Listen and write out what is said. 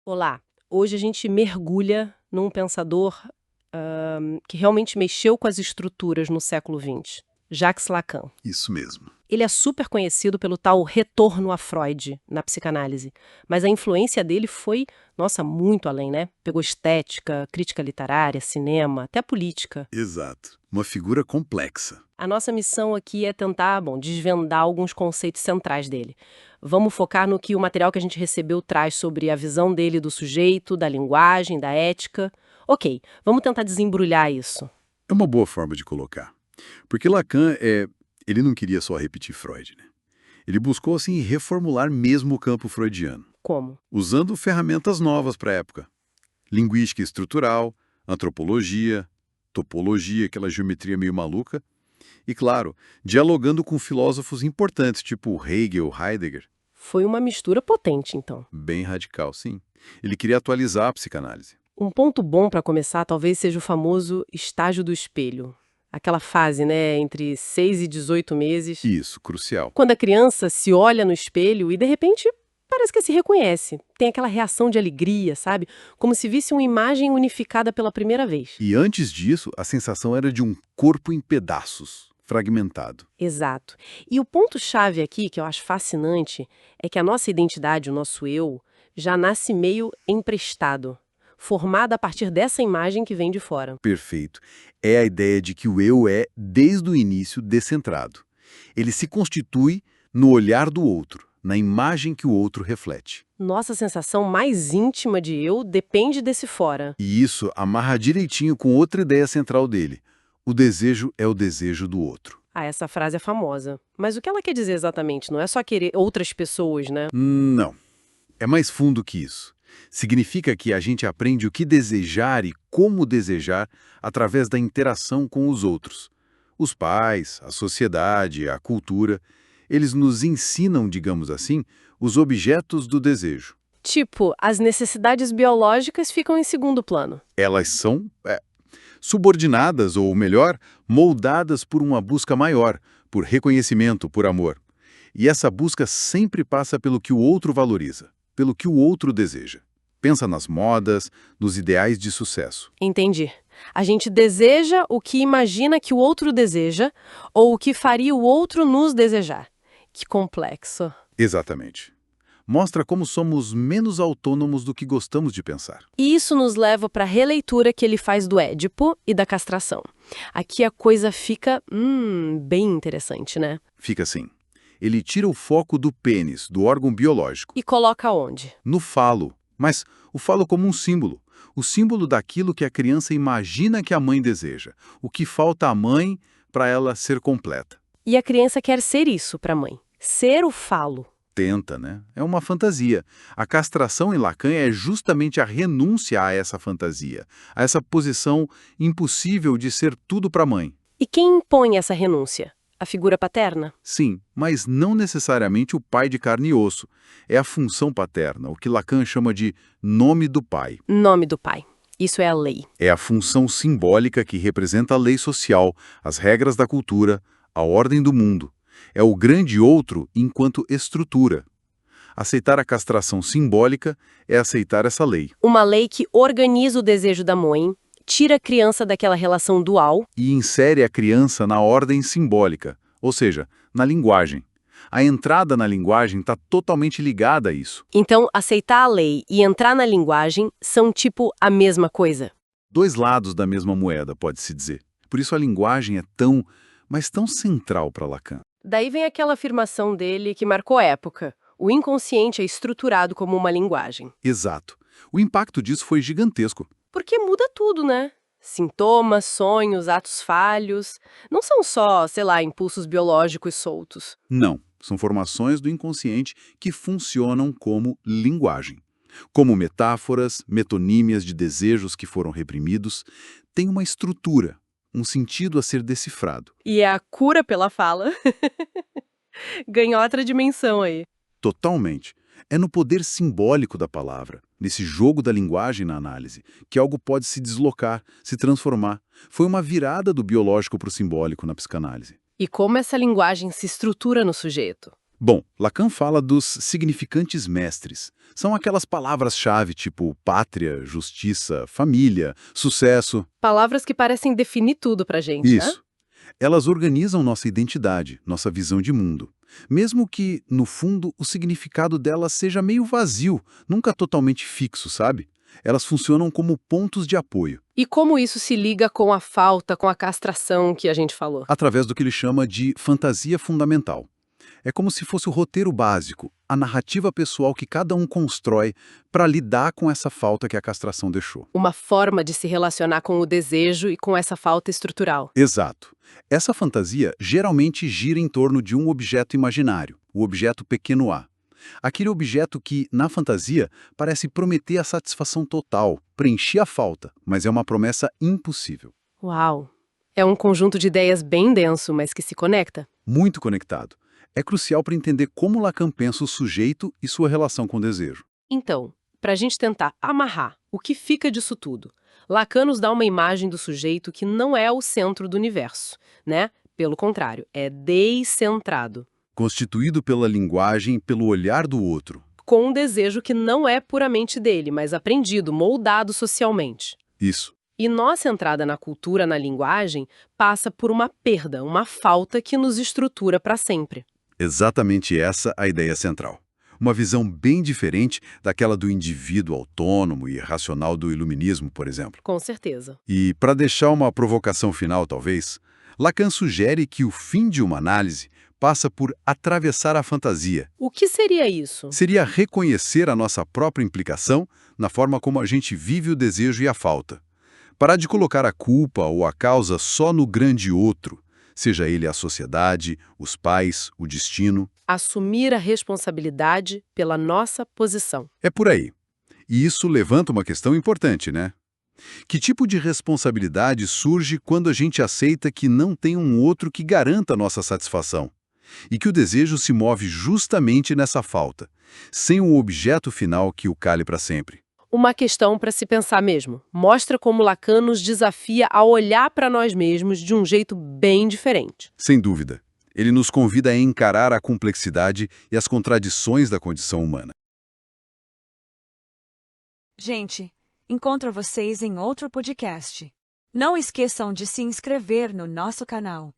Olá, hoje a gente mergulha num pensador que realmente mexeu com as estruturas no século XX, Jacques Lacan. Isso mesmo. Ele é super conhecido pelo tal retorno a Freud na psicanálise, mas a influência dele foi, nossa, muito além, né? Pegou estética, crítica literária, cinema, até política. Exato. Uma figura complexa. A nossa missão aqui é tentar, bom, desvendar alguns conceitos centrais dele. Vamos focar no que o material que a gente recebeu traz sobre a visão dele do sujeito, da linguagem, da ética. Ok, vamos tentar desembrulhar isso. É uma boa forma de colocar. Porque Lacan ele não queria só repetir Freud, né? Ele buscou, assim, reformular mesmo o campo freudiano, Como? usando ferramentas novas para a época. Linguística estrutural, antropologia, topologia, aquela geometria meio maluca, e, claro, dialogando com filósofos importantes, tipo Hegel, Heidegger. Foi uma mistura potente, então. Bem radical, sim. Ele queria atualizar a psicanálise. Um ponto bom para começar talvez seja o famoso estágio do espelho. Aquela fase, né, entre 6 e 18 meses, Isso, crucial. quando a criança se olha no espelho e, de repente, parece que se reconhece. Tem aquela reação de alegria, sabe? Como se visse uma imagem unificada pela primeira vez. E antes disso, a sensação era de um corpo em pedaços, fragmentado. Exato. E o ponto-chave aqui, que eu acho fascinante, é que a nossa identidade, o nosso eu, já nasce meio emprestado, formada a partir dessa imagem que vem de fora. Perfeito. É a ideia de que o eu é, desde o início, descentrado. Ele se constitui no olhar do outro, na imagem que o outro reflete. Nossa sensação mais íntima de eu depende desse fora. E isso amarra direitinho com outra ideia central dele. O desejo é o desejo do outro. Ah, essa frase é famosa. Mas o que ela quer dizer exatamente? Não é só querer outras pessoas, né? Não. É mais fundo que isso. Significa que a gente aprende o que desejar e como desejar através da interação com os outros. Os pais, a sociedade, a cultura, eles nos ensinam, digamos assim, os objetos do desejo. Tipo, as necessidades biológicas ficam em segundo plano. Elas são subordinadas, ou melhor, moldadas por uma busca maior, por reconhecimento, por amor. E essa busca sempre passa pelo que o outro valoriza, pelo que o outro deseja. Pensa nas modas, nos ideais de sucesso. Entendi. A gente deseja o que imagina que o outro deseja ou o que faria o outro nos desejar. Que complexo. Exatamente. Mostra como somos menos autônomos do que gostamos de pensar. E isso nos leva para a releitura que ele faz do Édipo e da castração. Aqui a coisa fica, bem interessante, né? Fica assim. Ele tira o foco do pênis, do órgão biológico, E coloca onde? no falo, mas o falo como um símbolo. O símbolo daquilo que a criança imagina que a mãe deseja. O que falta à mãe para ela ser completa. E a criança quer ser isso para a mãe. Ser o falo. Tenta, né? É uma fantasia. A castração em Lacan é justamente a renúncia a essa fantasia, a essa posição impossível de ser tudo para a mãe. E quem impõe essa renúncia? A figura paterna? Sim, mas não necessariamente o pai de carne e osso. É a função paterna, o que Lacan chama de nome do pai. Nome do pai. Isso é a lei. É a função simbólica que representa a lei social, as regras da cultura, a ordem do mundo. É o grande outro enquanto estrutura. Aceitar a castração simbólica é aceitar essa lei. Uma lei que organiza o desejo da mãe, tira a criança daquela relação dual. E insere a criança na ordem simbólica, ou seja, na linguagem. A entrada na linguagem está totalmente ligada a isso. Então, aceitar a lei e entrar na linguagem são tipo a mesma coisa. Dois lados da mesma moeda, pode-se dizer. Por isso a linguagem é tão, mas tão central para Lacan. Daí vem aquela afirmação dele que marcou época. O inconsciente é estruturado como uma linguagem. Exato. O impacto disso foi gigantesco. Porque muda tudo, né? Sintomas, sonhos, atos falhos. Não são só, sei lá, impulsos biológicos soltos. Não, são formações do inconsciente que funcionam como linguagem. Como metáforas, metonímias de desejos que foram reprimidos, tem uma estrutura, um sentido a ser decifrado. E é a cura pela fala. Ganhou outra dimensão aí. Totalmente. É no poder simbólico da palavra, nesse jogo da linguagem na análise, que algo pode se deslocar, se transformar. Foi uma virada do biológico para o simbólico na psicanálise. E como essa linguagem se estrutura no sujeito? Bom, Lacan fala dos significantes mestres. São aquelas palavras-chave tipo pátria, justiça, família, sucesso. Palavras que parecem definir tudo pra gente, né? Isso. Elas organizam nossa identidade, nossa visão de mundo. Mesmo que, no fundo, o significado delas seja meio vazio, nunca totalmente fixo, sabe? Elas funcionam como pontos de apoio, E como isso se liga com a falta, com a castração que a gente falou? através do que ele chama de fantasia fundamental. É como se fosse o roteiro básico, a narrativa pessoal que cada um constrói para lidar com essa falta que a castração deixou. Uma forma de se relacionar com o desejo e com essa falta estrutural. Exato. Essa fantasia geralmente gira em torno de um objeto imaginário, o objeto pequeno a. Aquele objeto que, na fantasia, parece prometer a satisfação total, preencher a falta, mas é uma promessa impossível. Uau! É um conjunto de ideias bem denso, mas que se conecta. Muito conectado. É crucial para entender como Lacan pensa o sujeito e sua relação com o desejo. Então, para a gente tentar amarrar o que fica disso tudo, Lacan nos dá uma imagem do sujeito que não é o centro do universo, né? Pelo contrário, é descentrado, Constituído pela linguagem e pelo olhar do outro. com um desejo que não é puramente dele, mas aprendido, moldado socialmente. Isso. E nossa entrada na cultura, na linguagem, passa por uma perda, uma falta que nos estrutura para sempre. Exatamente essa a ideia central. Uma visão bem diferente daquela do indivíduo autônomo e racional do iluminismo, por exemplo. Com certeza. E, para deixar uma provocação final, talvez, Lacan sugere que o fim de uma análise passa por atravessar a fantasia. O que seria isso? Seria reconhecer a nossa própria implicação na forma como a gente vive o desejo e a falta. Parar de colocar a culpa ou a causa só no grande outro, seja ele a sociedade, os pais, o destino. Assumir a responsabilidade pela nossa posição. É por aí. E isso levanta uma questão importante, né? Que tipo de responsabilidade surge quando a gente aceita que não tem um outro que garanta a nossa satisfação? E que o desejo se move justamente nessa falta, sem um objeto final que o cale para sempre. Uma questão para se pensar mesmo. Mostra como Lacan nos desafia a olhar para nós mesmos de um jeito bem diferente. Sem dúvida, ele nos convida a encarar a complexidade e as contradições da condição humana. Gente, encontro vocês em outro podcast. Não esqueçam de se inscrever no nosso canal.